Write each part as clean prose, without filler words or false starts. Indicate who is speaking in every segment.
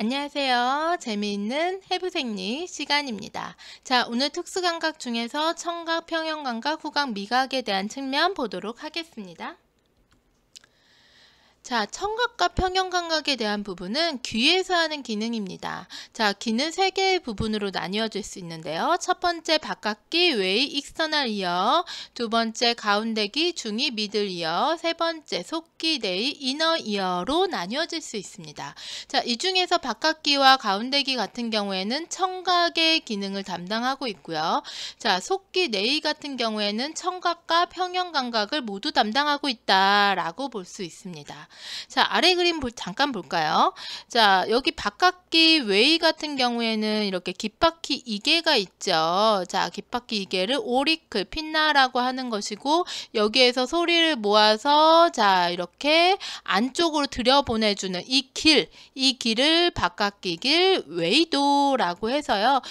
Speaker 1: 안녕하세요. 재미있는 해부생리 시간입니다. 자, 오늘 특수감각 중에서 청각, 평형감각, 후각, 미각에 대한 측면 보도록 하겠습니다. 자, 청각과 평형감각에 대한 부분은 귀에서 하는 기능입니다. 자, 귀는 세 개의 부분으로 나뉘어질 수 있는데요. 첫 번째 바깥귀, 외이, 익스터널 이어, 두 번째 가운데귀, 중이, 미들 이어, 세 번째 속귀, 내이, 이너 이어로 나뉘어질 수 있습니다. 자, 이 중에서 바깥귀와 가운데귀 같은 경우에는 청각의 기능을 담당하고 있고요. 자, 속귀, 내이 같은 경우에는 청각과 평형감각을 모두 담당하고 있다라고 볼 수 있습니다. 자, 아래 그림 잠깐 볼까요? 자, 여기 바깥귀 웨이 같은 경우에는 이렇게 귓바퀴 이개가 있죠. 자, 귓바퀴 이개를 오리클, 핀나라고 하는 것이고, 여기에서 소리를 모아서 자, 이렇게 안쪽으로 들여보내주는 이 길을 바깥귀 길 웨이도라고 해서요.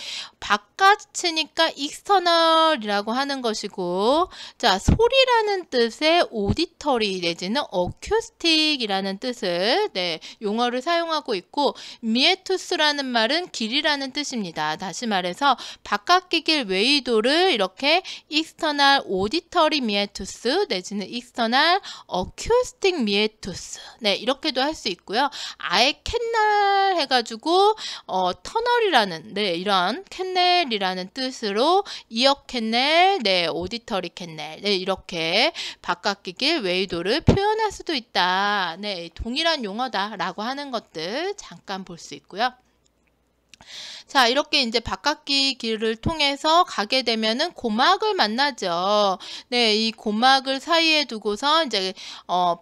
Speaker 1: 바깥이니까 익스터널이라고 하는 것이고, 자, 소리라는 뜻의 오디터리 내지는 어쿠스틱이라는 뜻을 용어를 사용하고 있고, 미에투스라는 말은 길이라는 뜻입니다. 다시 말해서 바깥귀 길 웨이도를 이렇게 익스터널 오디터리 미에투스 내지는 익스터널 어쿠스틱 미에투스 이렇게도 할 수 있고요. 아예 캔날 해가지고 터널이라는 이런 캔넬이라는 뜻으로 이어 캔넬, 오디터리 캔넬 이렇게 바깥귀 길 웨이도를 표현할 수도 있다. 동일한 용어다라고 하는 것들 잠깐 볼 수 있고요. 자, 이렇게 이제 바깥귀 길을 통해서 가게 되면은 고막을 만나죠. 이 고막을 사이에 두고서 이제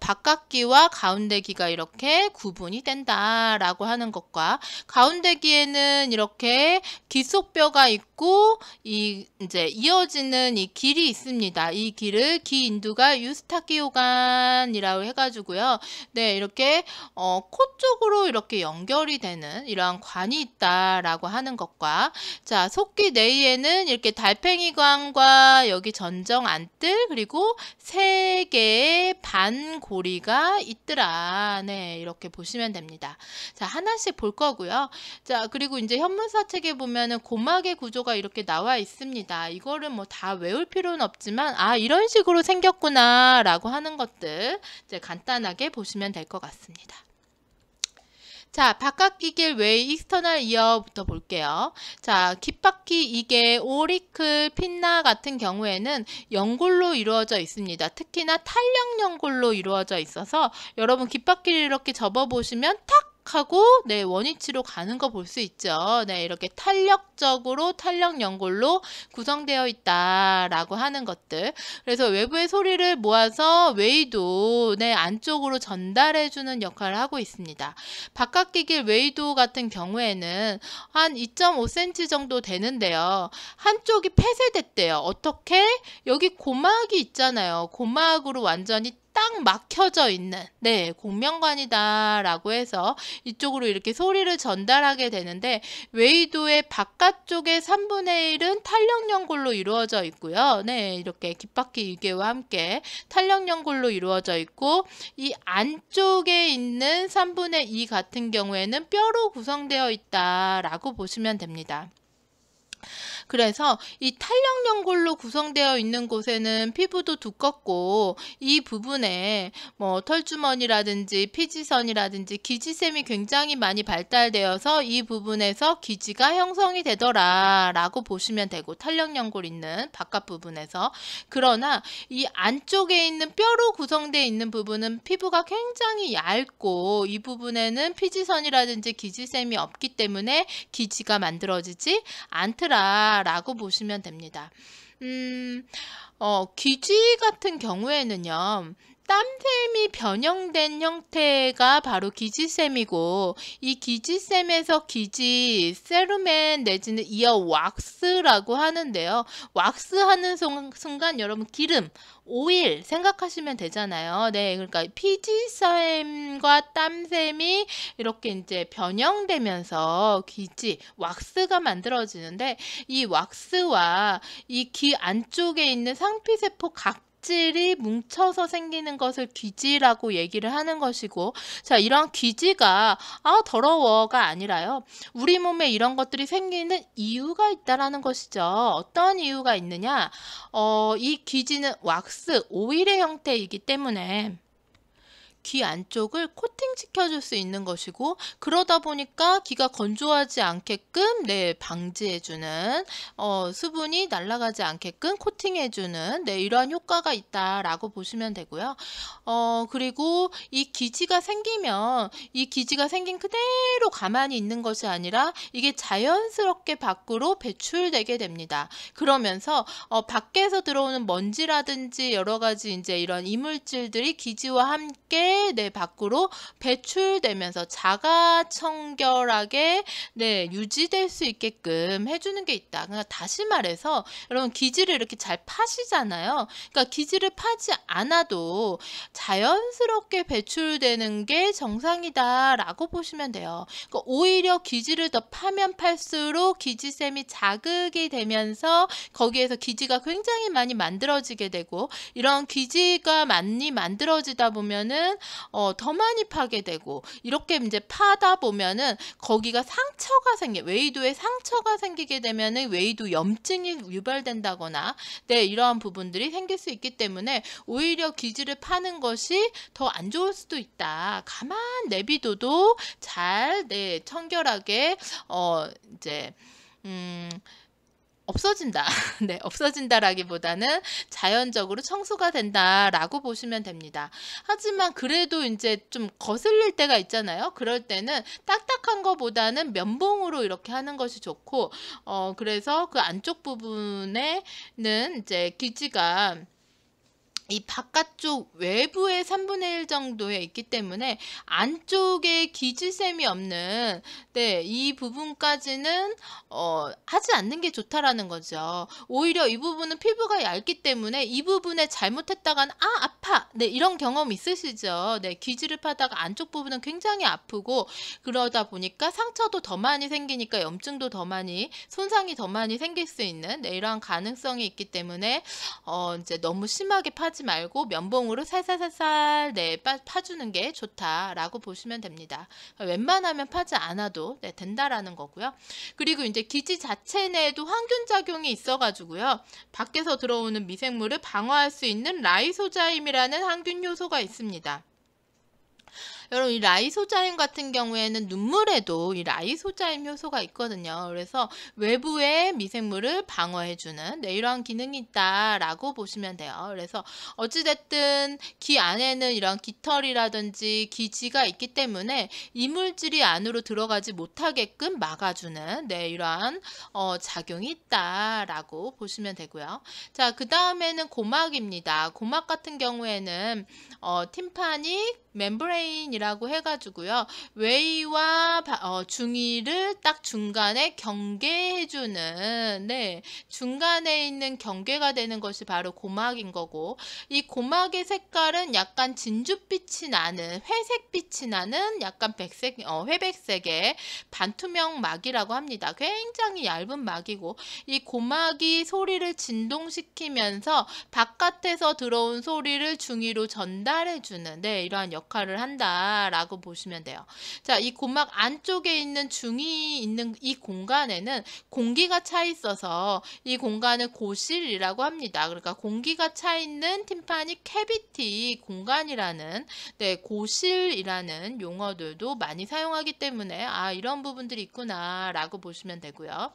Speaker 1: 바깥귀와 가운데귀가 이렇게 구분이 된다라고 하는 것과, 가운데귀에는 이렇게 귀속뼈가 있고 이제 이어지는 이 길이 있습니다. 이 길을 귀인두가 유스타키오간이라고 해가지고요. 이렇게 코 쪽으로 이렇게 연결이 되는 이러한 관이 있다라고 하는 것과, 자, 속귀 내이에는 이렇게 달팽이관과 여기 전정 안뜰 그리고 세 개의 반고리가 있더라. 이렇게 보시면 됩니다. 자, 하나씩 볼 거고요. 자, 그리고 이제 현문사책에 보면은 고막의 구조가 이렇게 나와 있습니다. 이거를 뭐 다 외울 필요는 없지만, 이런 식으로 생겼구나 라고 하는 것들 이제 간단하게 보시면 될 것 같습니다. 자, 바깥귀 길 외의 익스터널 이어부터 볼게요. 자, 귓바퀴 이게 오리클, 핀나 같은 경우에는 연골로 이루어져 있습니다. 특히나 탄력 연골로 이루어져 있어서 여러분 귓바퀴를 이렇게 접어보시면 탁 하고 원위치로 가는 거 볼 수 있죠. 이렇게 탄력적으로 탄력 연골로 구성되어 있다라고 하는 것들. 그래서 외부의 소리를 모아서 웨이도 안쪽으로 전달해주는 역할을 하고 있습니다. 바깥귀 길 웨이도 같은 경우에는 한 2.5cm 정도 되는데요. 한쪽이 폐쇄됐대요. 어떻게? 여기 고막이 있잖아요. 고막으로 완전히 딱 막혀져 있는 공명관이다 라고 해서 이쪽으로 이렇게 소리를 전달하게 되는데, 웨이도의 바깥쪽의 3분의 1은 탄력연골로 이루어져 있고요. 이렇게 귓바퀴 이개와 함께 탄력연골로 이루어져 있고, 이 안쪽에 있는 3분의 2 같은 경우에는 뼈로 구성되어 있다 라고 보시면 됩니다. 그래서 이 탄력연골로 구성되어 있는 곳에는 피부도 두껍고, 이 부분에 뭐 털주머니라든지 피지선이라든지 기지샘이 굉장히 많이 발달되어서 이 부분에서 기지가 형성이 되더라 라고 보시면 되고, 탄력연골 있는 바깥 부분에서. 그러나 이 안쪽에 있는 뼈로 구성되어 있는 부분은 피부가 굉장히 얇고, 이 부분에는 피지선이라든지 기지샘이 없기 때문에 기지가 만들어지지 않더라 라고 보시면 됩니다. 귀지 같은 경우에는요, 땀샘이 변형된 형태가 바로 기지샘이고, 이 기지샘에서 기지, 세루멘 내지는 이어 왁스라고 하는데요. 왁스 하는 순간 여러분 기름, 오일 생각하시면 되잖아요. 그러니까 피지샘과 땀샘이 이렇게 이제 변형되면서 기지, 왁스가 만들어지는데, 이 왁스와 이 귀 안쪽에 있는 상피세포 각 각질이 뭉쳐서 생기는 것을 귀지라고 얘기를 하는 것이고, 자, 이런 귀지가 더러워가 아니라요. 우리 몸에 이런 것들이 생기는 이유가 있다라는 것이죠. 어떤 이유가 있느냐? 이 귀지는 왁스, 오일의 형태이기 때문에 귀 안쪽을 코팅시켜 줄 수 있는 것이고, 그러다 보니까 귀가 건조하지 않게끔 방지해 주는, 수분이 날아가지 않게끔 코팅해 주는 이러한 효과가 있다라고 보시면 되고요. 그리고 이 기지가 생기면 이 기지가 생긴 그대로 가만히 있는 것이 아니라 이게 자연스럽게 밖으로 배출되게 됩니다. 그러면서 밖에서 들어오는 먼지라든지 여러 가지 이제 이런 이물질들이 기지와 함께 밖으로 배출되면서 자가 청결하게 유지될 수 있게끔 해주는 게 있다. 그러니까 다시 말해서 여러분, 기지를 이렇게 잘 파시잖아요. 그러니까 기지를 파지 않아도 자연스럽게 배출되는 게 정상이다라고 보시면 돼요. 그러니까 오히려 기지를 더 파면 팔수록 기지샘이 자극이 되면서 거기에서 기지가 굉장히 많이 만들어지게 되고, 이런 기지가 많이 만들어지다 보면은 더 많이 파게 되고, 이렇게 이제 파다 보면은 거기가 상처가 외이도에 상처가 생기게 되면은 외이도 염증이 유발된다거나 이러한 부분들이 생길 수 있기 때문에 오히려 기지를 파는 것이 더 안 좋을 수도 있다. 가만 내비둬도 잘 청결하게 이제 없어진다. 없어진다라기보다는 자연적으로 청소가 된다라고 보시면 됩니다. 하지만 그래도 이제 좀 거슬릴 때가 있잖아요. 그럴 때는 딱딱한 거보다는 면봉으로 이렇게 하는 것이 좋고, 그래서 그 안쪽 부분에는 이제 기지가 이 바깥쪽 외부의 3분의 1 정도에 있기 때문에 안쪽에 기지샘이 없는 이 부분까지는 하지 않는 게 좋다라는 거죠. 오히려 이 부분은 피부가 얇기 때문에 이 부분에 잘못했다간 아파 이런 경험 있으시죠. 기지를 파다가 안쪽 부분은 굉장히 아프고, 그러다 보니까 상처도 더 많이 생기니까 염증도 더 많이, 손상이 더 많이 생길 수 있는 이러한 가능성이 있기 때문에 이제 너무 심하게 파지 말고 면봉으로 살살살살 파주는 게 좋다라고 보시면 됩니다. 웬만하면 파지 않아도 된다라는 거고요. 그리고 이제 기지 자체 내에도 항균 작용이 있어가지고요, 밖에서 들어오는 미생물을 방어할 수 있는 라이소자임이라는 항균 효소가 있습니다. 여러분, 이 라이소자임 같은 경우에는 눈물에도 이 라이소자임 효소가 있거든요. 그래서 외부의 미생물을 방어해주는 이러한 기능이 있다라고 보시면 돼요. 그래서 어찌됐든 귀 안에는 이런 깃털이라든지 기지가 있기 때문에 이물질이 안으로 들어가지 못하게끔 막아주는 이러한 작용이 있다라고 보시면 되고요. 자, 그 다음에는 고막입니다. 고막 같은 경우에는 팀파닉 멤브레인이라고 해가지고요, 외이와 중이를 딱 중간에 경계해주는 중간에 있는 경계가 되는 것이 바로 고막인 거고, 이 고막의 색깔은 약간 진주빛이 나는, 회색빛이 나는 약간 회백색의 반투명 막이라고 합니다. 굉장히 얇은 막이고, 이 고막이 소리를 진동시키면서 바깥에서 들어온 소리를 중이로 전달해주는 이러한 역할을 한다라고 보시면 돼요. 자, 이 고막 안쪽에 있는 중이 있는 이 공간에는 공기가 차 있어서 이 공간을 고실이라고 합니다. 그러니까 공기가 차 있는 팀파닉 캐비티 공간이라는 고실이라는 용어들도 많이 사용하기 때문에 이런 부분들이 있구나라고 보시면 되고요.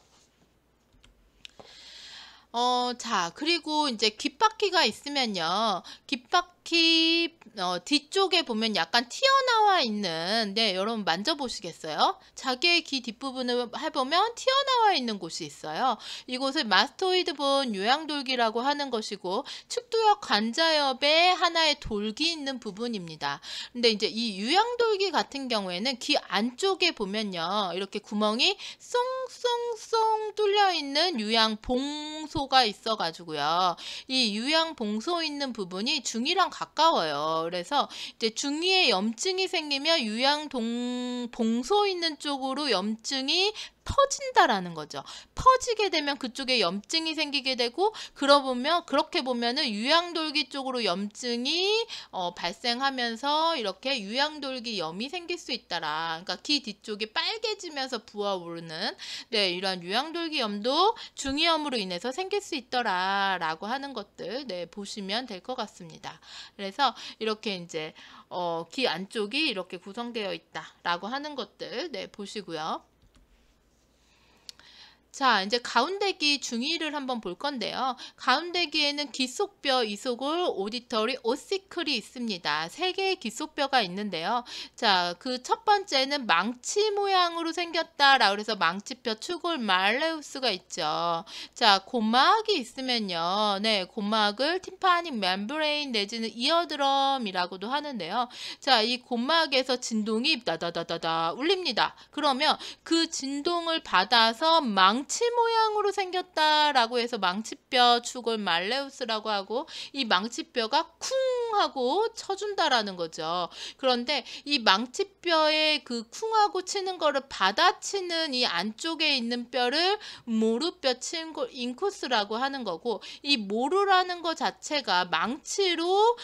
Speaker 1: 자, 그리고 이제 귓바퀴가 있으면요, 귓바퀴 뒤쪽에 보면 약간 튀어나와 있는, 여러분 만져보시겠어요? 자기의 귀 뒷부분을 해보면 튀어나와 있는 곳이 있어요. 이곳을 마스토이드 본 요양돌기라고 하는 것이고, 측두엽 관자엽에 하나의 돌기 있는 부분입니다. 근데 이제 이 요양돌기 같은 경우에는 귀 안쪽에 보면요, 이렇게 구멍이 쏭쏭쏭 뚫려 있는 유양봉소가 있어가지고요, 이 유양봉소 있는 부분이 중이랑 가까워요. 그래서 이제 중이에 염증이 생기면 봉소 있는 쪽으로 염증이 퍼진다라는 거죠. 퍼지게 되면 그쪽에 염증이 생기게 되고 그렇게 보면은 유양돌기 쪽으로 염증이 발생하면서 이렇게 유양돌기염이 생길 수 있다라. 그러니까 귀 뒤쪽이 빨개지면서 부어오르는 네, 이런 유양돌기염도 중이염으로 인해서 생길 수 있더라라고 하는 것들 네, 보시면 될 것 같습니다. 그래서 이렇게 이제 귀 안쪽이 이렇게 구성되어 있다라고 하는 것들 네, 보시고요. 자, 이제 가운데귀 중위를 한번 볼 건데요. 가운데귀에는 귀속뼈, 이속골, 오디터리, 오시클이 있습니다. 3개의 귀속뼈가 있는데요. 자, 그 첫 번째는 망치 모양으로 생겼다라고 그래서 망치뼈, 추골, 말레우스가 있죠. 자, 고막이 있으면요. 네, 고막을 팀파닉 멤브레인 내지는 이어드럼이라고도 하는데요. 자, 이 고막에서 진동이 다다다다다 울립니다. 그러면 그 진동을 받아서 망치 모양으로 생겼다라고 해서 망치뼈, 추골, 말레우스라고 하고 이 망치뼈가 쿵 하고 쳐준다라는 거죠. 그런데 이 망치뼈의 그 쿵하고 치는 거를 받아치는 이 안쪽에 있는 뼈를 모루뼈 인쿠스라고 하는 거고 이 모루라는 거 자체가 망치로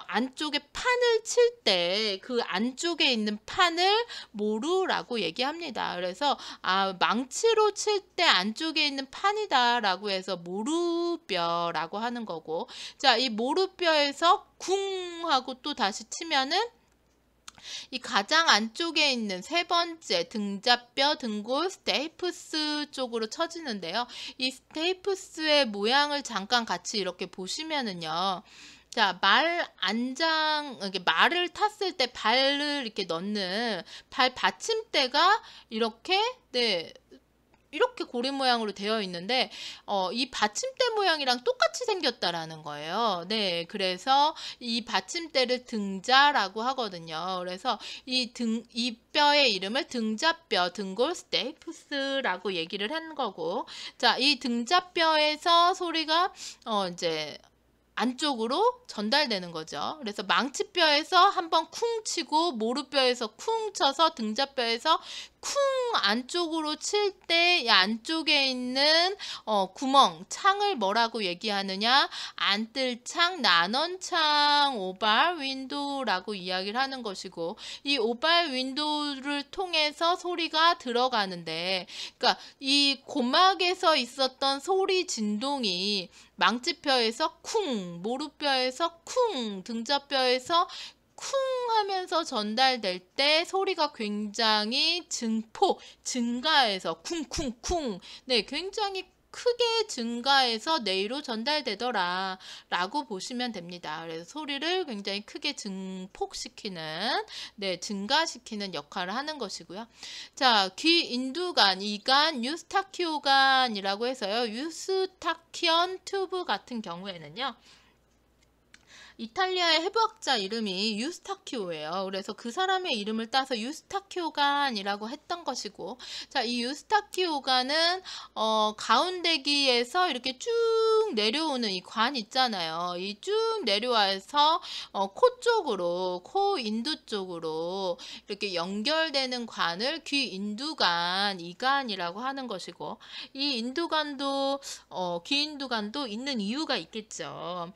Speaker 1: 안쪽에 판을 칠 때 그 안쪽에 있는 판을 모루라고 얘기합니다. 그래서 망치로 칠 때 안쪽에 있는 판이다라고 해서 모루뼈라고 하는 거고 자, 이 모루뼈에서 쿵 하고 또 다시 치면은 이 가장 안쪽에 있는 3번째 등자뼈, 등골, 스테이프스 쪽으로 쳐지는데요. 이 스테이프스의 모양을 잠깐 같이 이렇게 보시면은요. 자, 말을 탔을 때 발을 이렇게 넣는 발 받침대가 이렇게, 네, 이렇게 고리 모양으로 되어 있는데 이 받침대 모양이랑 똑같이 생겼다라는 거예요. 네, 그래서 이 받침대를 등자라고 하거든요. 그래서 이 뼈의 이름을 등자뼈, 등골, 스테이프스라고 얘기를 한 거고, 자, 이 등자뼈에서 소리가 이제 안쪽으로 전달되는 거죠. 그래서 망치뼈에서 한번 쿵 치고 모루뼈에서 쿵 쳐서 등자뼈에서 쿵 안쪽으로 칠 때 이 안쪽에 있는 구멍, 창을 뭐라고 얘기하느냐? 안뜰창, 난원창, 오발 윈도우라고 이야기를 하는 것이고 이 오발 윈도우를 통해서 소리가 들어가는데 그러니까 이 고막에서 있었던 소리 진동이 망치뼈에서 쿵, 모루뼈에서 쿵, 등자뼈에서 쿵 하면서 전달될 때 소리가 굉장히 증가해서 쿵쿵쿵 네, 굉장히 크게 증가해서 뇌로 전달되더라 라고 보시면 됩니다. 그래서 소리를 굉장히 크게 증폭시키는 네, 증가시키는 역할을 하는 것이고요. 자, 귀 인두관, 이관, 유스타키오관이라고 해서요. 유스타키언 튜브 같은 경우에는요. 이탈리아의 해부학자 이름이 유스타키오예요. 그래서 그 사람의 이름을 따서 유스타키오관이라고 했던 것이고, 자, 이 유스타키오관은 가운데기에서 이렇게 쭉 내려오는 이 관 있잖아요. 이 쭉 내려와서 코 쪽으로, 코 인두 쪽으로 이렇게 연결되는 관을 귀 인두관, 이관이라고 하는 것이고, 이 인두관도 귀 인두관도 있는 이유가 있겠죠.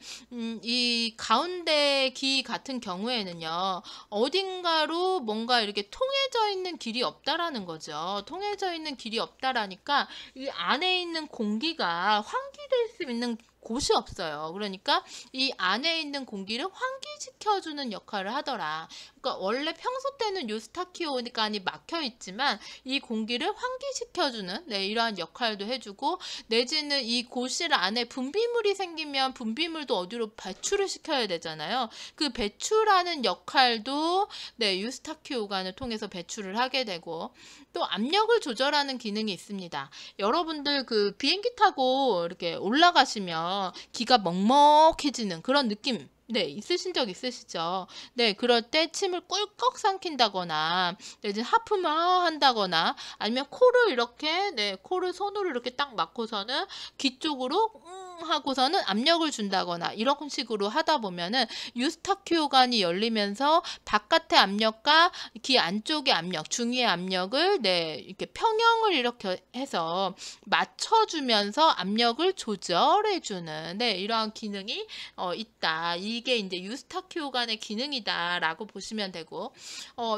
Speaker 1: 이 가운데 귀 같은 경우에는요, 어딘가로 뭔가 이렇게 통해져 있는 길이 없다라는 거죠. 통해져 있는 길이 없다라니까 이 안에 있는 공기가 환기될 수 있는 곳이 없어요. 그러니까 이 안에 있는 공기를 환기시켜주는 역할을 하더라. 그러니까 원래 평소 때는 유스타키오관이 막혀 있지만 이 공기를 환기시켜주는 네, 이러한 역할도 해주고 내지는 이 고실 안에 분비물이 생기면 분비물도 어디로 배출을 시켜야 되잖아요. 그 배출하는 역할도 네, 유스타키오관을 통해서 배출을 하게 되고 또 압력을 조절하는 기능이 있습니다. 여러분들 그 비행기 타고 이렇게 올라가시면 귀가 먹먹해지는 그런 느낌 네, 있으신 적 있으시죠? 네, 그럴 때 침을 꿀꺽 삼킨다거나, 네, 이제 하품을 한다거나, 아니면 코를 이렇게, 네, 코를 손으로 이렇게 딱 막고서는 귀 쪽으로, 하고서는 압력을 준다거나, 이런 식으로 하다 보면은 유스타키오관이 열리면서 바깥의 압력과 귀 안쪽의 압력, 중위의 압력을, 네, 이렇게 평형을 이렇게 해서 맞춰주면서 압력을 조절해주는, 네, 이러한 기능이 있다. 이게 이제 유스타키오관의 기능이다라고 보시면 되고,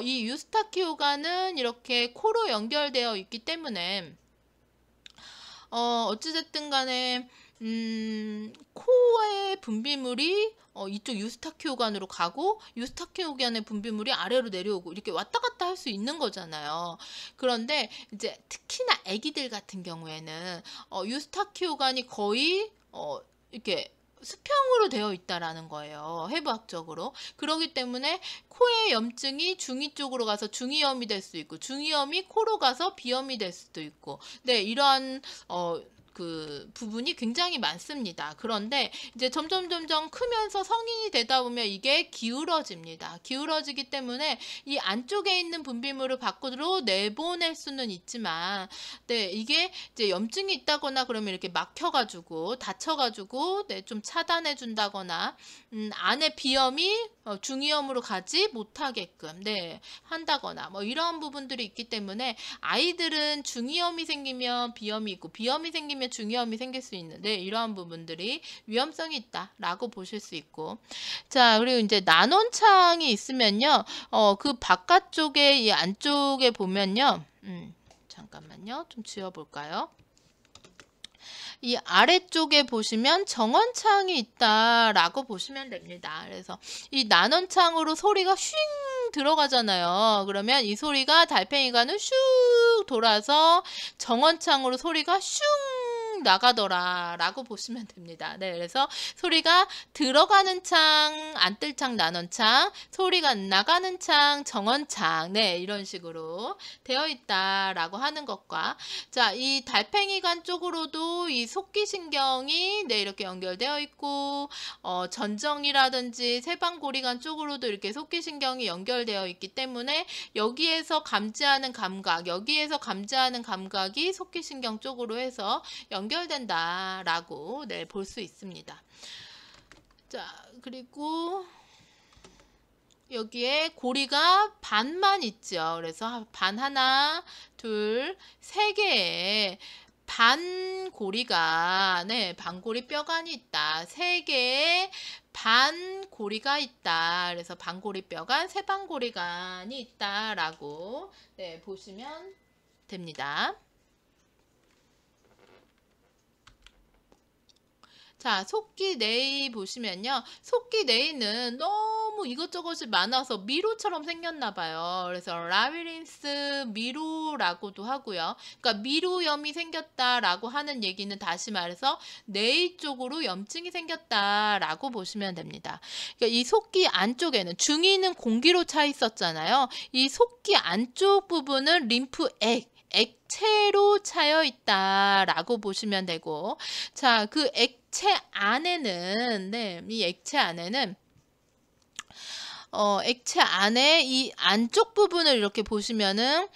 Speaker 1: 이 유스타키오관은 이렇게 코로 연결되어 있기 때문에 어찌됐든 간에 코의 분비물이 이쪽 유스타키오관으로 가고 유스타키오관의 분비물이 아래로 내려오고 이렇게 왔다 갔다 할 수 있는 거잖아요. 그런데 이제 특히나 아기들 같은 경우에는 유스타키오관이 거의 이렇게 수평으로 되어 있다라는 거예요. 해부학적으로. 그렇기 때문에 코의 염증이 중위 쪽으로 가서 중이염이 될 수 있고 중이염이 코로 가서 비염이 될 수도 있고 네, 이러한 그 부분이 굉장히 많습니다. 그런데 이제 점점 크면서 성인이 되다 보면 이게 기울어집니다. 기울어지기 때문에 이 안쪽에 있는 분비물을 밖으로 내보낼 수는 있지만 네, 이게 이제 염증이 있다거나 그러면 이렇게 막혀가지고 다쳐가지고 네, 좀 차단해 준다거나 안에 비염이 중이염으로 가지 못하게끔 네, 한다거나 뭐 이러한 부분들이 있기 때문에 아이들은 중이염이 생기면 비염이 있고 비염이 생기면 중이염이 생길 수 있는데 이러한 부분들이 위험성이 있다라고 보실 수 있고 자 그리고 이제 난원창이 있으면요 그 바깥쪽에 이 안쪽에 보면요 잠깐만요 좀 지워볼까요? 이 아래쪽에 보시면 정원창이 있다라고 보시면 됩니다. 그래서 이 난원창으로 소리가 슝 들어가잖아요. 그러면 이 소리가 달팽이관을 슉 돌아서 정원창으로 소리가 슝 나가더라 라고 보시면 됩니다. 네, 그래서 소리가 들어가는 창, 안뜰창, 난원창, 소리가 나가는 창, 정원창 네, 이런 식으로 되어 있다라고 하는 것과 자, 이 달팽이관 쪽으로도 이 속기신경이 네, 이렇게 연결되어 있고 전정이라든지 세방고리관 쪽으로도 이렇게 속기신경이 연결되어 있기 때문에 여기에서 감지하는 감각이 속기신경 쪽으로 해서 연결된다라고 네, 볼 수 있습니다. 자, 그리고 여기에 고리가 반만 있죠. 그래서 반 하나, 둘, 세 개의 반고리가 네, 반고리 뼈간이 있다. 세 개의 반고리가 있다. 그래서 반고리 뼈간, 세반고리간이 있다라고 네, 보시면 됩니다. 자, 속기 내이 보시면요. 속기 내이는 너무 이것저것이 많아서 미로처럼 생겼나 봐요. 그래서 라비린스 미로라고도 하고요. 그러니까 미로염이 생겼다라고 하는 얘기는 다시 말해서 내이 쪽으로 염증이 생겼다라고 보시면 됩니다. 그러니까 이 속기 안쪽에는 중위는 공기로 차 있었잖아요. 이 속기 안쪽 부분은 림프액 액체로 차여 있다라고 보시면 되고 자, 그 액체 안에는 네, 이 액체 안에는 액체 안에 이 안쪽 부분을 이렇게 보시면은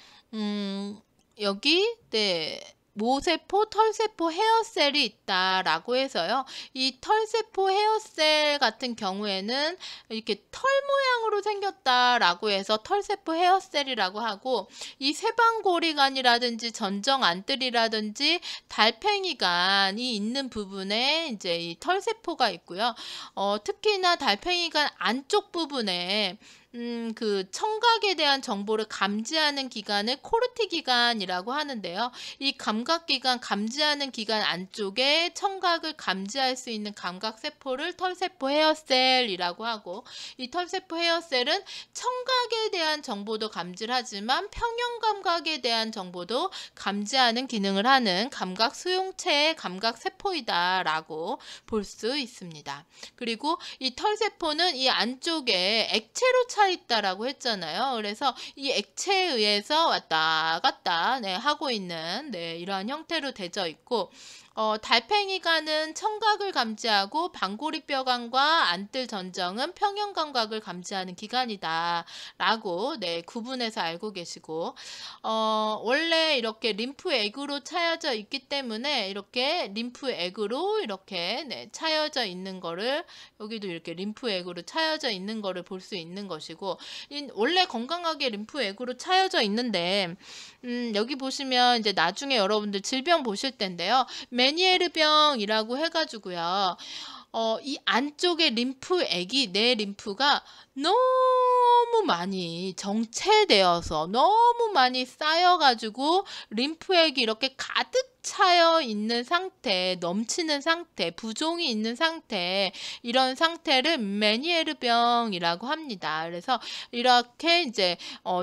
Speaker 1: 여기 네 모세포, 털세포, 헤어셀이 있다라고 해서요. 이 털세포, 헤어셀 같은 경우에는 이렇게 털 모양으로 생겼다라고 해서 털세포, 헤어셀이라고 하고 이 세방고리관이라든지 전정 안뜰이라든지 달팽이관이 있는 부분에 이제 이 털세포가 있고요. 특히나 달팽이관 안쪽 부분에 그 청각에 대한 정보를 감지하는 기관을 코르티 기관이라고 하는데요. 이 감각기관, 감지하는 기관 안쪽에 청각을 감지할 수 있는 감각세포를 털세포 헤어셀이라고 하고 이 털세포 헤어셀은 청각에 대한 정보도 감지를 하지만 평형감각에 대한 정보도 감지하는 기능을 하는 감각 수용체의 감각세포이다라고 볼 수 있습니다. 그리고 이 털세포는 이 안쪽에 액체로 차 있다라고 했잖아요. 그래서 이 액체에 의해서 왔다 갔다 네, 하고 있는 네, 이러한 형태로 되어 있고 달팽이관은 청각을 감지하고 방고리뼈관과 안뜰 전정은 평형감각을 감지하는 기관이다 라고 네, 구분해서 알고 계시고 원래 이렇게 림프액으로 차여져 있기 때문에 이렇게 림프액으로 이렇게 네, 차여져 있는 거를 여기도 이렇게 림프액으로 차여져 있는 거를 볼 수 있는 것이고 원래 건강하게 림프액으로 차여져 있는데 여기 보시면 이제 나중에 여러분들 질병 보실 텐데요. 메니에르병이라고 해가지고요. 이 안쪽에 림프액이 내 림프가 너무 많이 정체되어서 너무 많이 쌓여가지고 림프액이 이렇게 가득 차여 있는 상태, 넘치는 상태, 부종이 있는 상태, 이런 상태를 메니에르병이라고 합니다. 그래서 이렇게 이제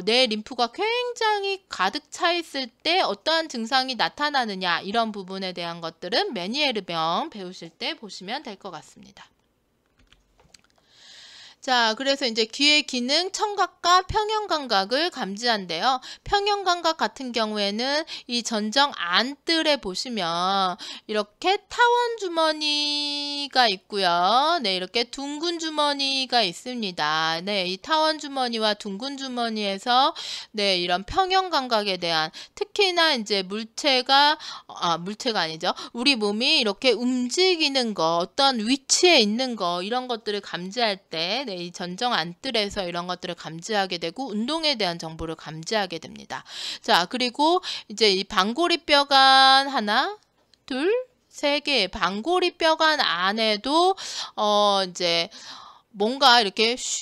Speaker 1: 내 림프가 굉장히 가득 차 있을 때 어떠한 증상이 나타나느냐 이런 부분에 대한 것들은 메니에르병 배우실 때 보시면 될 것 같습니다. 자, 그래서 이제 귀의 기능 청각과 평형감각을 감지한대요. 평형감각 같은 경우에는 이 전정 안뜰에 보시면 이렇게 타원 주머니가 있고요. 네, 이렇게 둥근 주머니가 있습니다. 네, 이 타원 주머니와 둥근 주머니에서 네, 이런 평형감각에 대한 특히나 이제 물체가 아니죠. 우리 몸이 이렇게 움직이는 거, 어떤 위치에 있는 거 이런 것들을 감지할 때 네, 이 전정 안뜰에서 이런 것들을 감지하게 되고 운동에 대한 정보를 감지하게 됩니다. 자, 그리고 이제 이 방고리뼈관 하나, 둘, 세 개의 방고리뼈관 안에도 이제 뭔가 이렇게 슝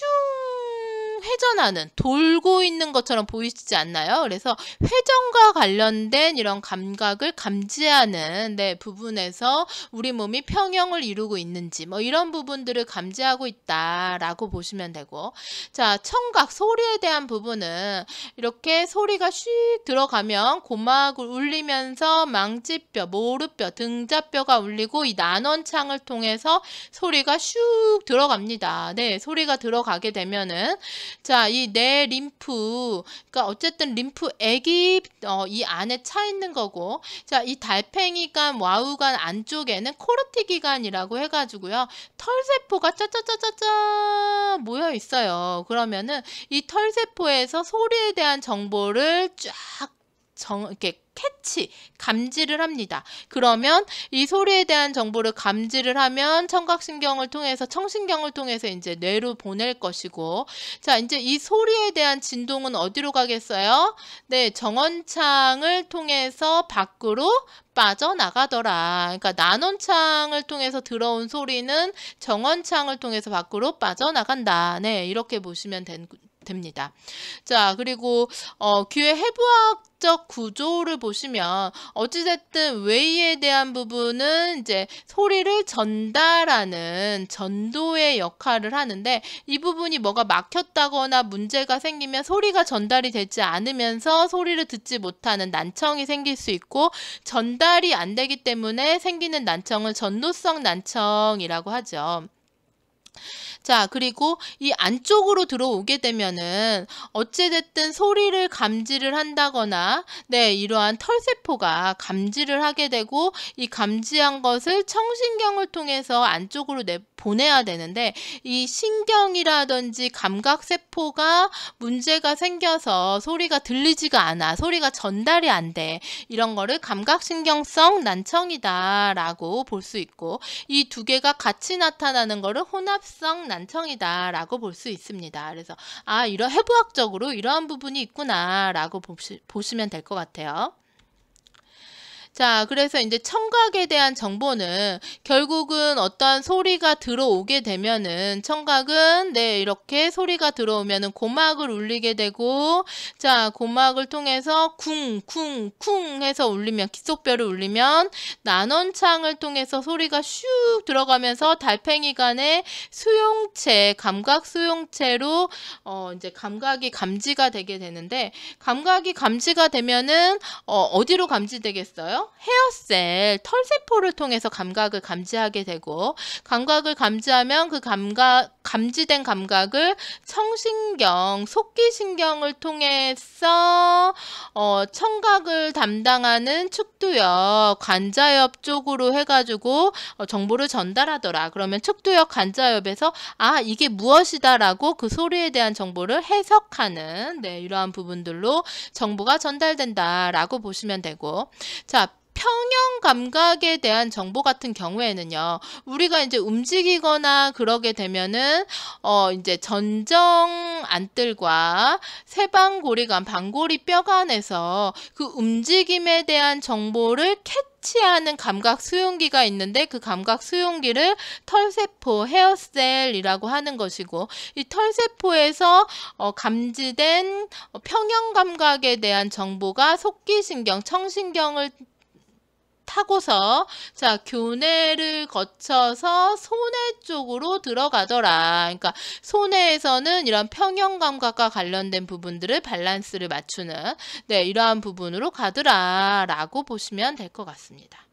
Speaker 1: 회전하는 돌고 있는 것처럼 보이시지 않나요? 그래서 회전과 관련된 이런 감각을 감지하는 네, 부분에서 우리 몸이 평형을 이루고 있는지 뭐 이런 부분들을 감지하고 있다라고 보시면 되고, 자, 청각 소리에 대한 부분은 이렇게 소리가 슉 들어가면 고막을 울리면서 망치뼈, 모르뼈, 등자뼈가 울리고 이 난원창을 통해서 소리가 슉 들어갑니다. 네, 소리가 들어가게 되면은 자, 이 내 림프, 그러니까 어쨌든 림프액이 이 안에 차 있는 거고, 자, 이 달팽이관, 와우관 안쪽에는 코르티기관이라고 해가지고요, 털세포가 짜짜짜짜짜 모여 있어요. 그러면은 이 털세포에서 소리에 대한 정보를 쫙 이렇게 감지를 합니다. 그러면 이 소리에 대한 정보를 감지를 하면 청각신경을 통해서 청신경을 통해서 이제 뇌로 보낼 것이고, 자, 이제 이 소리에 대한 진동은 어디로 가겠어요? 네, 정원창을 통해서 밖으로 빠져나가더라. 그러니까 난원창을 통해서 들어온 소리는 정원창을 통해서 밖으로 빠져나간다. 네, 이렇게 보시면 됩니다. 자, 그리고 귀의 해부학적 구조를 보시면 어찌됐든 웨이에 대한 부분은 이제 소리를 전달하는 전도의 역할을 하는데, 이 부분이 뭐가 막혔다거나 문제가 생기면 소리가 전달이 되지 않으면서 소리를 듣지 못하는 난청이 생길 수 있고, 전달이 안 되기 때문에 생기는 난청을 전도성 난청이라고 하죠. 자, 그리고 이 안쪽으로 들어오게 되면은 어찌됐든 소리를 감지를 한다거나 네, 이러한 털세포가 감지를 하게 되고, 이 감지한 것을 청신경을 통해서 안쪽으로 보내야 되는데, 이 신경이라든지 감각세포가 문제가 생겨서 소리가 들리지가 않아, 소리가 전달이 안 돼. 이런 거를 감각신경성 난청이다 라고 볼 수 있고, 이 두 개가 같이 나타나는 거를 혼합성 난청이다 라고 볼 수 있습니다. 그래서 이런 해부학적으로 이러한 부분이 있구나 라고 보시면 될 것 같아요. 자, 그래서 이제 청각에 대한 정보는 결국은 어떠한 소리가 들어오게 되면은 청각은 네, 이렇게 소리가 들어오면은 고막을 울리게 되고, 자, 고막을 통해서 쿵쿵쿵 해서 울리면, 기속뼈를 울리면 난원창을 통해서 소리가 슉 들어가면서 달팽이관의 수용체, 감각 수용체로 이제 감각이 감지가 되게 되는데, 감각이 감지가 되면은 어디로 감지되겠어요? 헤어셀, 털세포를 통해서 감각을 감지하게 되고, 감각을 감지하면 그 감지된 감각을 청신경, 속기신경을 통해서 청각을 담당하는 축두엽, 관자엽 쪽으로 해가지고 정보를 전달하더라. 그러면 축두엽, 관자엽에서 이게 무엇이다라고 그 소리에 대한 정보를 해석하는 이러한 부분들로 정보가 전달된다라고 보시면 되고, 자, 평형 감각에 대한 정보 같은 경우에는요, 우리가 이제 움직이거나 그러게 되면은 이제 전정 안뜰과 세방고리관, 방고리 뼈간에서 그 움직임에 대한 정보를 캐치하는 감각 수용기가 있는데, 그 감각 수용기를 털세포, 헤어셀이라고 하는 것이고, 이 털세포에서 감지된 평형 감각에 대한 정보가 속기신경, 청신경을 타고서 교내를 거쳐서 소뇌 쪽으로 들어가더라. 그러니까 소뇌에서는 이런 평형 감각과 관련된 부분들을 밸런스를 맞추는 이러한 부분으로 가더라라고 보시면 될 것 같습니다.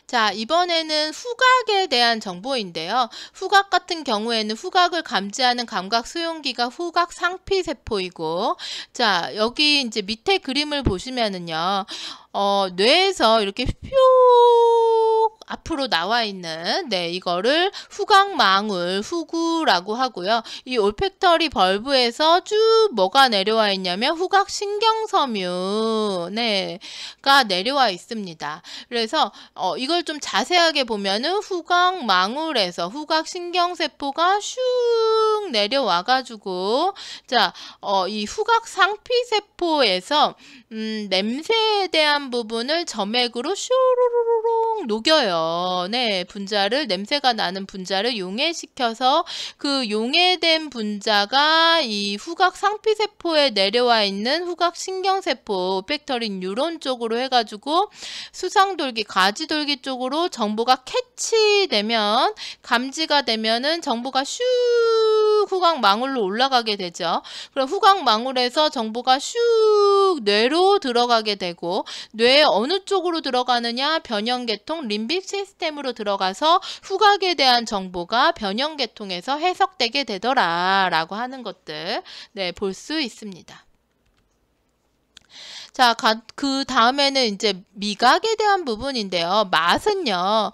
Speaker 1: 자, 이번에는 후각에 대한 정보인데요. 후각 같은 경우에는 후각을 감지하는 감각 수용기가 후각 상피세포이고, 자, 여기 이제 밑에 그림을 보시면은요, 뇌에서 이렇게 뿅 앞으로 나와 있는 이거를 후각망울, 후구라고 하고요. 이 올팩터리 벌브에서 쭉 뭐가 내려와 있냐면 후각신경섬유가 내려와 있습니다. 그래서 이걸 좀 자세하게 보면은 후각망울에서 후각신경세포가 슉 내려와 가지고, 자, 이 후각상피세포에서 냄새에 대한 부분을 점액으로 슈루루룩 녹여요. 분자를, 냄새가 나는 분자를 용해시켜서 그 용해된 분자가 이 후각 상피세포에 내려와 있는 후각신경세포, 팩터리 뉴런 쪽으로 해가지고 수상돌기, 가지돌기 쪽으로 정보가 캐치되면, 감지가 되면은 정보가 슉 후각망울로 올라가게 되죠. 그럼 후각망울에서 정보가 슉 뇌로 들어가게 되고, 뇌에 어느 쪽으로 들어가느냐, 변형계통, 림빅 시스템으로 들어가서 후각에 대한 정보가 변형계통에서 해석되게 되더라라고 하는 것들 볼 수 있습니다. 자, 그 다음에는 이제 미각에 대한 부분인데요. 맛은요,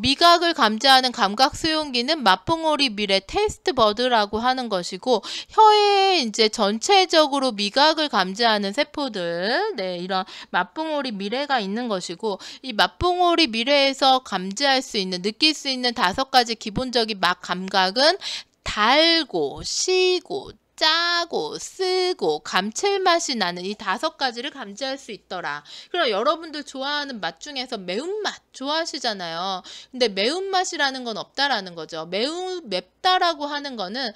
Speaker 1: 미각을 감지하는 감각 수용기는 맛봉오리 미래 테스트 버드라고 하는 것이고, 혀에 이제 전체적으로 미각을 감지하는 세포들, 이런 맛봉오리 미래가 있는 것이고, 이 맛봉오리 미래에서 감지할 수 있는, 느낄 수 있는 5가지 기본적인 맛 감각은 달고, 시고, 짜고, 쓰고, 감칠맛이 나는 이 5가지를 감지할 수 있더라. 그럼 여러분들 좋아하는 맛 중에서 매운맛 좋아하시잖아요. 근데 매운맛이라는 건 없다라는 거죠. 맵다라고 하는 거는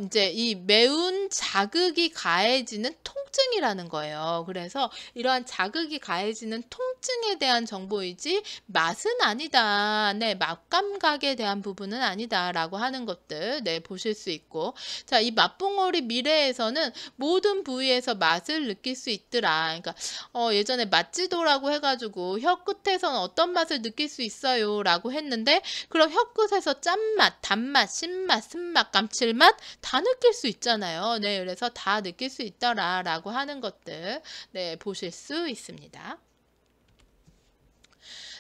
Speaker 1: 이제 이 매운 자극이 가해지는 통증이라는 거예요. 그래서 이러한 자극이 가해지는 통증에 대한 정보이지 맛은 아니다. 맛 감각에 대한 부분은 아니다라고 하는 것들 보실 수 있고, 자, 이 맛봉오리 미래에서는 모든 부위에서 맛을 느낄 수 있더라. 그러니까 예전에 맛지도라고 해가지고 혀 끝에서는 어떤 맛을 느낄 수 있어요 라고 했는데, 그럼 혀 끝에서 짠맛, 단맛, 신맛, 쓴맛, 감칠맛 다 느낄 수 있잖아요. 그래서 다 느낄 수 있더라 라고 하는 것들 보실 수 있습니다.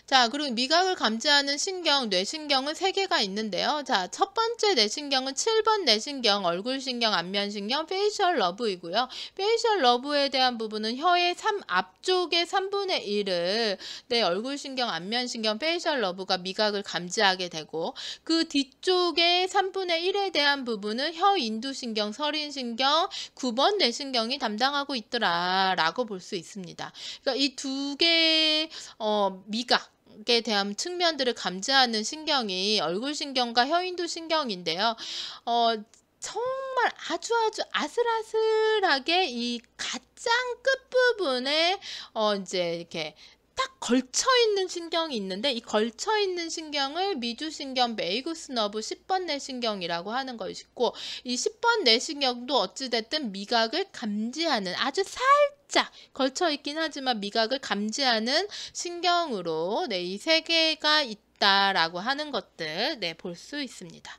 Speaker 1: 자, 그리고 미각을 감지하는 신경, 뇌신경은 3개가 있는데요. 자, 첫 번째 뇌신경은 7번 뇌신경, 얼굴신경, 안면신경, 페이셜 러브이고요. 페이셜 러브에 대한 부분은 혀의 앞쪽의 3분의 1을 얼굴신경, 안면신경, 페이셜 러브가 미각을 감지하게 되고, 그 뒤쪽의 3분의 1에 대한 부분은 혀 인두신경, 설인신경, 9번 뇌신경이 담당하고 있더라 라고 볼 수 있습니다. 그러니까 이 2개의 미각 에 대한 측면들을 감지하는 신경이 얼굴신경과 혀인두 신경인데요. 정말 아주 아슬아슬하게 이 가장 끝부분에 이제 이렇게 딱 걸쳐 있는 신경이 있는데 이 걸쳐 있는 신경을 미주신경 메이구스 너브 10번 내신경이라고 하는 것이고 이 10번 내신경도 어찌됐든 미각을 감지하는 아주 살짝 걸쳐 있긴 하지만 미각을 감지하는 신경으로 네, 이 세 개가 있다라고 하는 것들 네, 볼 수 있습니다.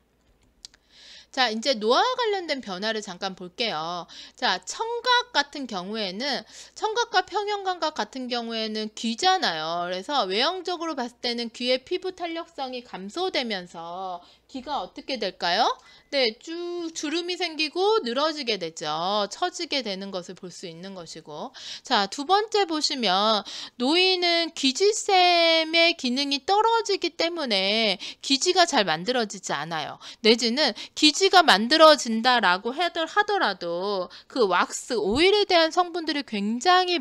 Speaker 1: 자, 이제 노화와 관련된 변화를 잠깐 볼게요. 자, 청각 같은 경우에는 청각과 평형감각 같은 경우에는 귀잖아요. 그래서 외형적으로 봤을 때는 귀의 피부 탄력성이 감소되면서 귀가 어떻게 될까요? 네, 쭉 주름이 생기고 늘어지게 되죠. 처지게 되는 것을 볼 수 있는 것이고. 자, 두 번째 보시면 노인은 귀지샘의 기능이 떨어지기 때문에 귀지가 잘 만들어지지 않아요. 내지는 귀지가 만들어진다라고 하더라도 그 왁스, 오일에 대한 성분들이 굉장히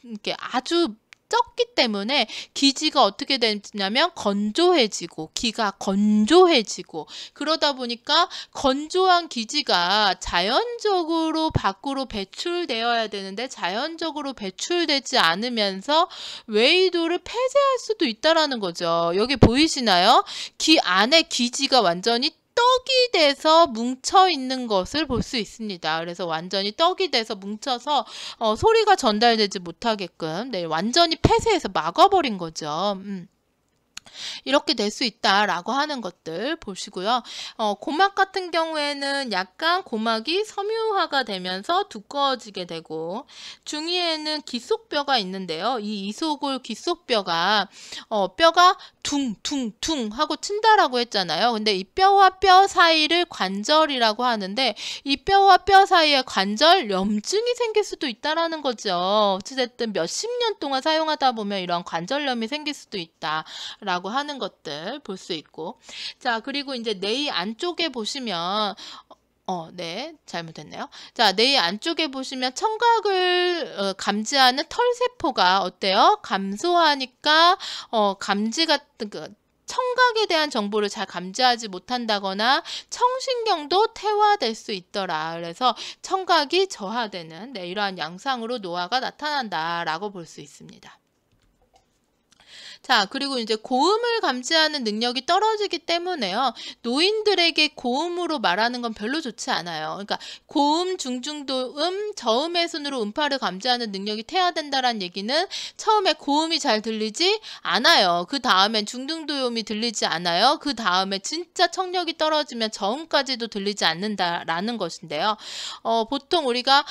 Speaker 1: 이렇게 아주 적기 때문에 귀지가 어떻게 되냐면 건조해지고 귀가 건조해지고 그러다 보니까 건조한 귀지가 자연적으로 밖으로 배출되어야 되는데 자연적으로 배출되지 않으면서 외이도를 폐쇄할 수도 있다라는 거죠. 여기 보이시나요? 귀 안에 귀지가 완전히 떡이 돼서 뭉쳐 있는 것을 볼 수 있습니다. 그래서 완전히 떡이 돼서 뭉쳐서 소리가 전달되지 못하게끔 네, 완전히 폐쇄해서 막아버린 거죠. 이렇게 될 수 있다라고 하는 것들 보시고요. 고막 같은 경우에는 약간 고막이 섬유화가 되면서 두꺼워지게 되고 중위에는 기속뼈가 있는데요. 이 이소골 기속뼈가 뼈가 퉁퉁퉁 하고 친다라고 했잖아요. 근데 이 뼈와 뼈 사이를 관절이라고 하는데 이 뼈와 뼈 사이에 관절염증이 생길 수도 있다라는 거죠. 어찌됐든 몇십 년 동안 사용하다 보면 이런 관절염이 생길 수도 있다라고 하는 것들 볼 수 있고 자 그리고 이제 뇌 안쪽에 보시면 네, 잘못했네요. 자, 뇌 안쪽에 보시면 청각을 감지하는 털세포가 어때요? 감소하니까 감지 같은 청각에 대한 정보를 잘 감지하지 못한다거나 청신경도 퇴화될 수 있더라. 그래서 청각이 저하되는 네, 이러한 양상으로 노화가 나타난다라고 볼 수 있습니다. 자, 그리고 이제 고음을 감지하는 능력이 떨어지기 때문에요. 노인들에게 고음으로 말하는 건 별로 좋지 않아요. 그러니까 고음, 중중도음, 저음의 순으로 음파를 감지하는 능력이 퇴화된다라는 얘기는 처음에 고음이 잘 들리지 않아요. 그 다음엔 중등도음이 들리지 않아요. 그 다음에 진짜 청력이 떨어지면 저음까지도 들리지 않는다라는 것인데요. 보통 우리가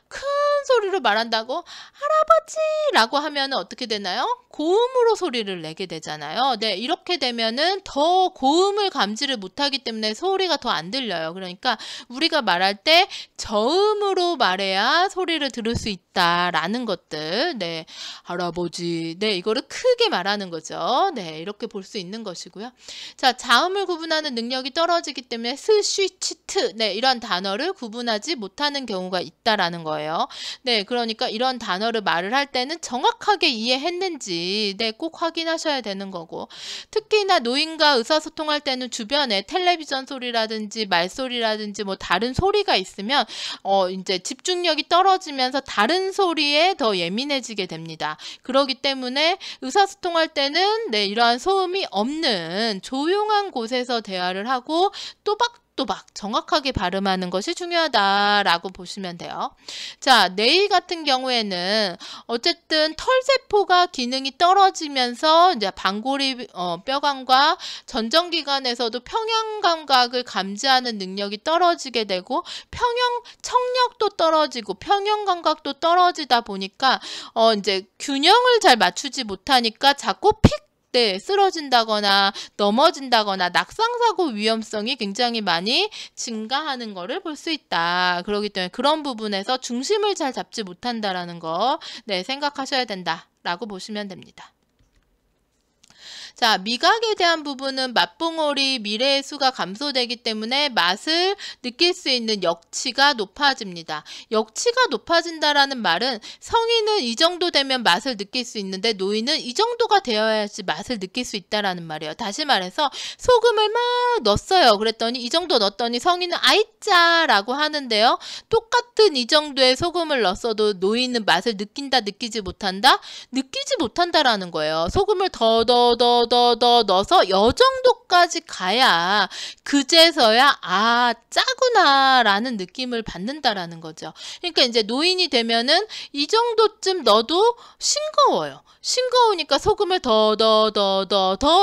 Speaker 1: 큰 소리로 말한다고 할아버지라고 하면 어떻게 되나요? 고음으로 소리를 내게 되잖아요. 네, 이렇게 되면은 더 고음을 감지를 못하기 때문에 소리가 더 안 들려요. 그러니까 우리가 말할 때 저음으로 말해야 소리를 들을 수 있다라는 것들. 네, 할아버지. 네, 이거를 크게 말하는 거죠. 네, 이렇게 볼 수 있는 것이고요. 자, 자음을 구분하는 능력이 떨어지기 때문에 스, 쉬, 치트. 네, 이런 단어를 구분하지 못하는 경우가 있다라는 거예요. 네, 그러니까 이런 단어를 말을 할 때는 정확하게 이해했는지 네, 꼭 확인하셔야 되는 거고 특히나 노인과 의사소통할 때는 주변에 텔레비전 소리라든지 말소리라든지 뭐 다른 소리가 있으면 이제 집중력이 떨어지면서 다른 소리에 더 예민해지게 됩니다. 그렇기 때문에 의사소통할 때는 네, 이러한 소음이 없는 조용한 곳에서 대화를 하고 또박 정확하게 발음하는 것이 중요하다라고 보시면 돼요. 자, 뇌 같은 경우에는 어쨌든 털세포가 기능이 떨어지면서 이제 방골이 뼈감과 전정기관에서도 평형감각을 감지하는 능력이 떨어지게 되고 청력도 떨어지고 평형감각도 떨어지다 보니까 이제 균형을 잘 맞추지 못하니까 자꾸 네, 쓰러진다거나 넘어진다거나 낙상사고 위험성이 굉장히 많이 증가하는 것을 볼 수 있다. 그렇기 때문에 그런 부분에서 중심을 잘 잡지 못한다라는 거 네, 생각하셔야 된다라고 보시면 됩니다. 자, 미각에 대한 부분은 맛봉오리 미래의 수가 감소되기 때문에 맛을 느낄 수 있는 역치가 높아집니다. 역치가 높아진다라는 말은 성인은 이 정도 되면 맛을 느낄 수 있는데 노인은 이 정도가 되어야지 맛을 느낄 수 있다라는 말이에요. 다시 말해서 소금을 막 넣었어요. 그랬더니 이 정도 넣었더니 성인은 아이짜 라고 하는데요. 똑같은 이 정도의 소금을 넣었어도 노인은 맛을 느낀다 느끼지 못한다? 느끼지 못한다라는 거예요. 소금을 더 넣어서 요 정도까지 가야 그제서야 아 짜구나 라는 느낌을 받는다라는 거죠. 그러니까 이제 노인이 되면은 이 정도쯤 넣어도 싱거워요. 싱거우니까 소금을 더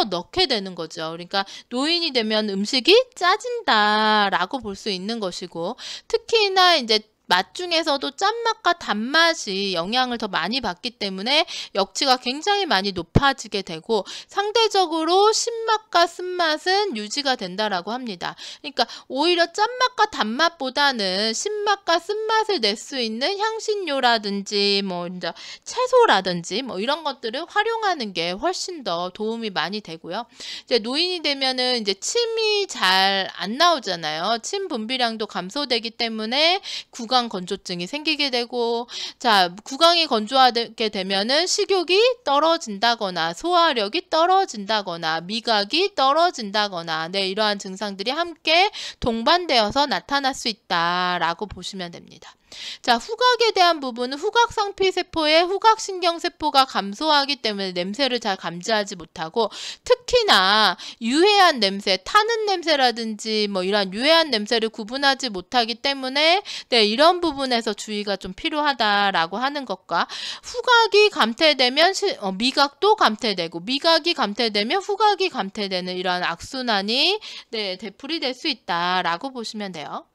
Speaker 1: 넣게 되는 거죠. 그러니까 노인이 되면 음식이 짜진다라고 볼 수 있는 것이고, 특히나 이제 맛 중에서도 짠맛과 단맛이 영향을 더 많이 받기 때문에 역치가 굉장히 많이 높아지게 되고 상대적으로 신맛과 쓴맛은 유지가 된다라고 합니다. 그러니까 오히려 짠맛과 단맛보다는 신맛과 쓴맛을 낼 수 있는 향신료라든지 뭐 이제 채소라든지 뭐 이런 것들을 활용하는 게 훨씬 더 도움이 많이 되고요. 이제 노인이 되면은 이제 침이 잘 안 나오잖아요. 침 분비량도 감소되기 때문에 구강 건조증이 생기게 되고, 자, 구강이 건조하게 되면은 식욕이 떨어진다거나 소화력이 떨어진다거나 미각이 떨어진다거나 네, 이러한 증상들이 함께 동반되어서 나타날 수 있다라고 보시면 됩니다. 자, 후각에 대한 부분은 후각상피세포의 후각신경세포가 감소하기 때문에 냄새를 잘 감지하지 못하고, 특히나 유해한 냄새, 타는 냄새라든지 뭐 이런 유해한 냄새를 구분하지 못하기 때문에 네, 이런 부분에서 주의가 좀 필요하다라고 하는 것과, 후각이 감퇴되면 미각도 감퇴되고 미각이 감퇴되면 후각이 감퇴되는 이러한 악순환이 네, 되풀이 될 수 있다라고 보시면 돼요.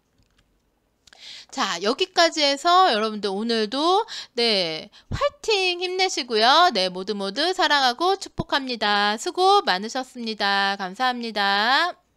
Speaker 1: 자, 여기까지 해서 여러분들 오늘도 네, 화이팅 힘내시고요. 네, 모두 사랑하고 축복합니다. 수고 많으셨습니다. 감사합니다.